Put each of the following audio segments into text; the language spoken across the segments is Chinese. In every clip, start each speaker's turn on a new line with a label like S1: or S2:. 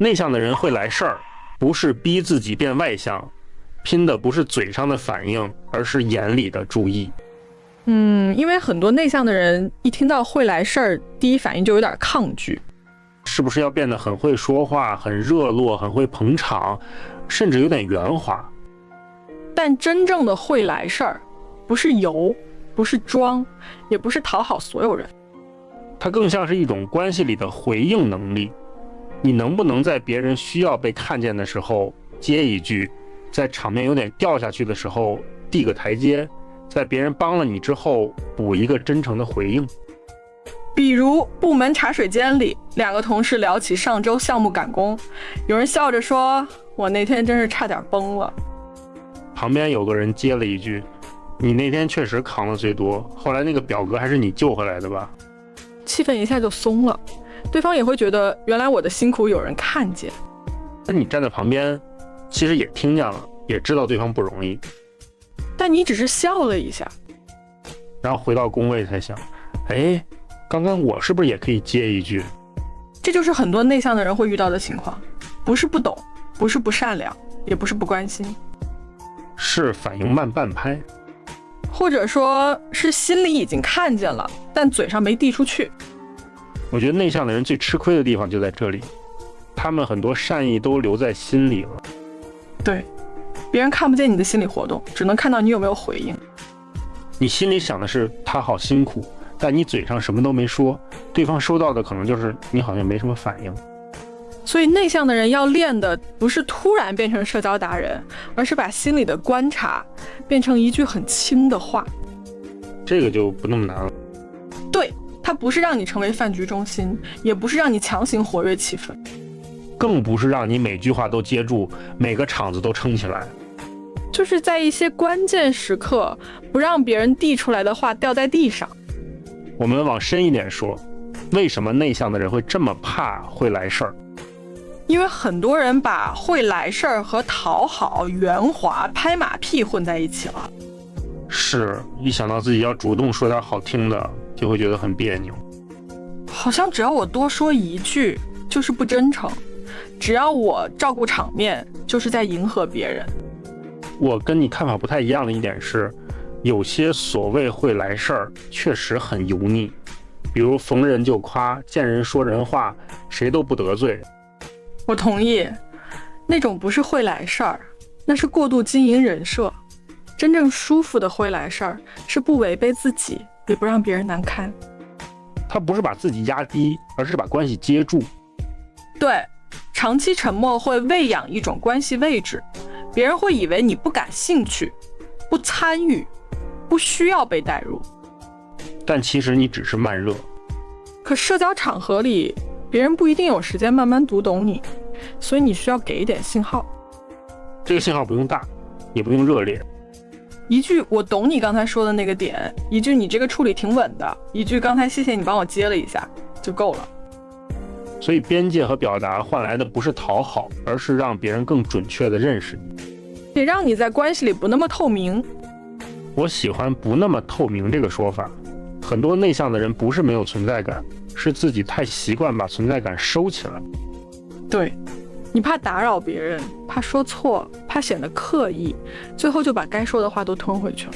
S1: 内向的人会来事儿，不是逼自己变外向，拼的不是嘴上的反应，而是眼里的注意。
S2: 因为很多内向的人一听到会来事儿，第一反应就有点抗拒。
S1: 是不是要变得很会说话，很热络，很会捧场，甚至有点圆滑？
S2: 但真正的会来事儿，不是游，不是装，也不是讨好所有人。
S1: 它更像是一种关系里的回应能力。你能不能在别人需要被看见的时候接一句，在场面有点掉下去的时候递个台阶，在别人帮了你之后补一个真诚的回应。
S2: 比如部门茶水间里，两个同事聊起上周项目赶工，有人笑着说，我那天真是差点崩了。
S1: 旁边有个人接了一句，你那天确实扛了最多，后来那个表格还是你救回来的吧？
S2: 气氛一下就松了，对方也会觉得原来我的辛苦有人看见。
S1: 那你站在旁边其实也听见了，也知道对方不容易，
S2: 但你只是笑了一下，
S1: 然后回到工位才想，刚刚我是不是也可以接一句？
S2: 这就是很多内向的人会遇到的情况，不是不懂，不是不善良，也不是不关心，
S1: 是反应慢半拍，
S2: 或者说是心里已经看见了，但嘴上没递出去。
S1: 我觉得内向的人最吃亏的地方就在这里，他们很多善意都留在心里了。
S2: 对，别人看不见你的心理活动，只能看到你有没有回应。
S1: 你心里想的是他好辛苦，但你嘴上什么都没说，对方收到的可能就是你好像没什么反应。
S2: 所以内向的人要练的不是突然变成社交达人，而是把心里的观察变成一句很轻的话。
S1: 这个就不那么难了。
S2: 对，它不是让你成为饭局中心，也不是让你强行活跃气氛，
S1: 更不是让你每句话都接住，每个场子都撑起来。
S2: 就是在一些关键时刻，不让别人递出来的话掉在地上。
S1: 我们往深一点说，为什么内向的人会这么怕会来事儿？
S2: 因为很多人把会来事儿和讨好、圆滑、拍马屁混在一起了。
S1: 是，一想到自己要主动说点好听的，就会觉得很别扭。
S2: 好像只要我多说一句，就是不真诚；只要我照顾场面，就是在迎合别人。
S1: 我跟你看法不太一样的一点是，有些所谓会来事儿确实很油腻，比如逢人就夸，见人说人话，谁都不得罪。
S2: 我同意，那种不是会来事儿，那是过度经营人设。真正舒服的会来事儿，是不违背自己，也不让别人难堪。
S1: 他不是把自己压低，而是把关系接住。
S2: 对，长期沉默会喂养一种关系位置，别人会以为你不感兴趣，不参与，不需要被带入。
S1: 但其实你只是慢热。
S2: 可社交场合里，别人不一定有时间慢慢读懂你，所以你需要给一点信号。
S1: 这个信号不用大，也不用热烈。
S2: 一句我懂你刚才说的那个点，一句你这个处理挺稳的，一句刚才谢谢你帮我接了一下就够了。
S1: 所以边界和表达换来的不是讨好，而是让别人更准确地认识你，
S2: 也让你在关系里不那么透明。
S1: 我喜欢不那么透明这个说法。很多内向的人不是没有存在感，是自己太习惯把存在感收起来。
S2: 对，你怕打扰别人，怕说错，怕显得刻意，最后就把该说的话都吞回去了。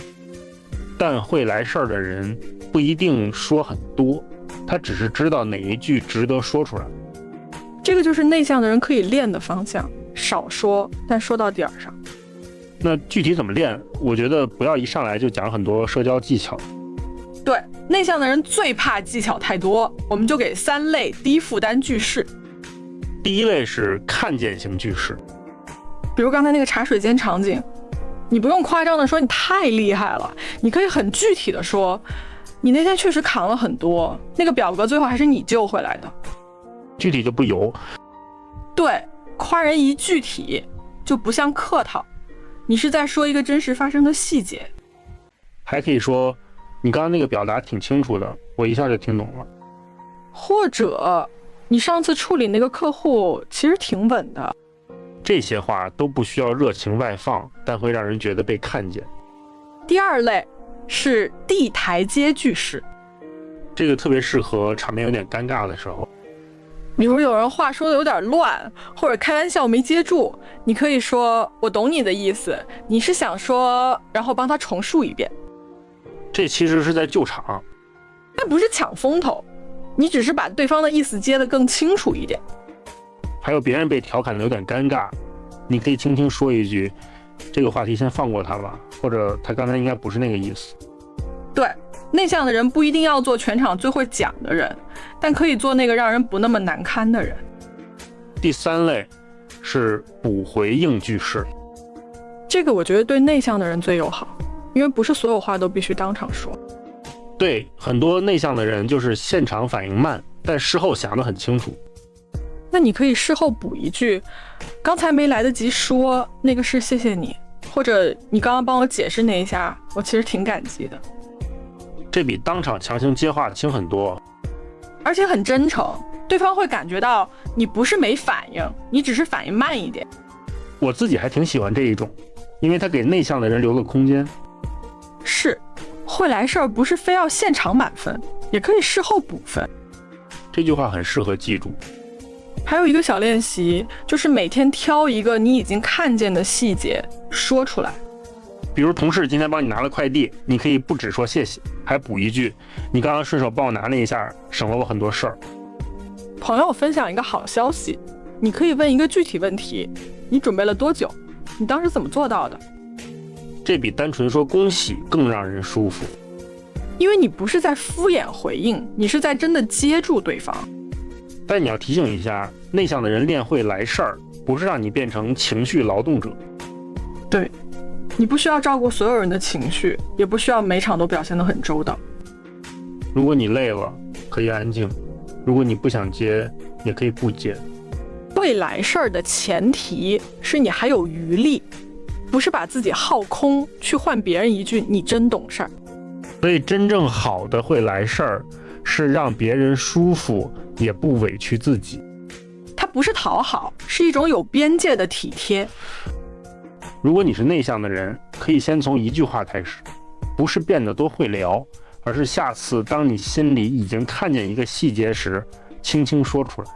S1: 但会来事儿的人不一定说很多，他只是知道哪一句值得说出来。
S2: 这个就是内向的人可以练的方向，少说，但说到点儿上。
S1: 那具体怎么练？我觉得不要一上来就讲很多社交技巧。
S2: 对，内向的人最怕技巧太多，我们就给3类低负担句式。
S1: 第一类是看见型句式，
S2: 比如刚才那个茶水间场景，你不用夸张的说你太厉害了，你可以很具体的说，你那天确实扛了很多，那个表格最后还是你救回来的。
S1: 具体就不油。
S2: 对，夸人一具体就不像客套，你是在说一个真实发生的细节。
S1: 还可以说，你刚刚那个表达挺清楚的，我一下就听懂了。
S2: 或者你上次处理那个客户其实挺稳的。
S1: 这些话都不需要热情外放，但会让人觉得被看见。
S2: 第二类是递台阶句式，
S1: 这个特别适合场面有点尴尬的时候。
S2: 比如有人话说的有点乱，或者开玩笑没接住，你可以说我懂你的意思，你是想说，然后帮他重述一遍。
S1: 这其实是在救场，
S2: 那不是抢风头，你只是把对方的意思接得更清楚一点。
S1: 还有别人被调侃的有点尴尬，你可以轻轻说一句，这个话题先放过他吧，或者他刚才应该不是那个意思。
S2: 对，内向的人不一定要做全场最会讲的人，但可以做那个让人不那么难堪的人。
S1: 第三类是补回应句式，
S2: 这个我觉得对内向的人最友好，因为不是所有话都必须当场说。
S1: 对，很多内向的人就是现场反应慢，但事后想得很清楚。
S2: 那你可以事后补一句，刚才没来得及说，那个是谢谢你，或者你刚刚帮我解释那一下，我其实挺感激的。
S1: 这比当场强行接话轻很多，
S2: 而且很真诚，对方会感觉到你不是没反应，你只是反应慢一点。
S1: 我自己还挺喜欢这一种，因为它给内向的人留了空间。
S2: 是，会来事儿不是非要现场满分，也可以事后补分。
S1: 这句话很适合记住。
S2: 还有一个小练习，就是每天挑一个你已经看见的细节说出来。
S1: 比如同事今天帮你拿了快递，你可以不只说谢谢，还补一句，你刚刚顺手帮我拿了一下，省了我很多事儿。
S2: 朋友分享一个好消息，你可以问一个具体问题，你准备了多久？你当时怎么做到的？
S1: 这比单纯说恭喜更让人舒服，
S2: 因为你不是在敷衍回应，你是在真的接住对方。
S1: 但你要提醒一下，内向的人练会来事儿，不是让你变成情绪劳动者。
S2: 对，你不需要照顾所有人的情绪，也不需要每场都表现得很周到。
S1: 如果你累了，可以安静；如果你不想接，也可以不接。
S2: 会来事儿的前提是你还有余力，不是把自己耗空去换别人一句你真懂事儿。
S1: 所以真正好的会来事儿，是让别人舒服，也不委屈自己。
S2: 它不是讨好，是一种有边界的体贴。
S1: 如果你是内向的人，可以先从一句话开始，不是变得多会聊，而是下次当你心里已经看见一个细节时，轻轻说出来。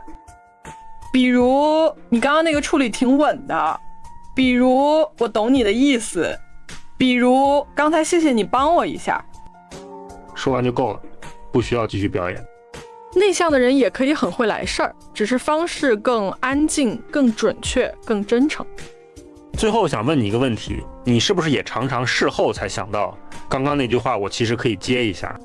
S2: 比如你刚刚那个处理挺稳的，比如我懂你的意思，比如刚才谢谢你帮我一下。
S1: 说完就够了，不需要继续表演。
S2: 内向的人也可以很会来事儿，只是方式更安静、更准确、更真诚。
S1: 最后想问你一个问题，你是不是也常常事后才想到，刚刚那句话我其实可以接一下？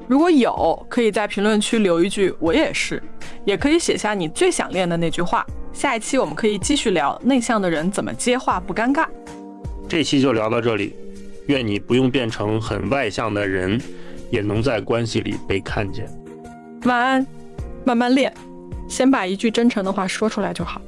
S2: 如果有，可以在评论区留一句我也是，也可以写下你最想练的那句话。下一期我们可以继续聊内向的人怎么接话不尴尬。
S1: 这期就聊到这里，愿你不用变成很外向的人，也能在关系里被看见。
S2: 晚安，慢慢练，先把一句真诚的话说出来就好。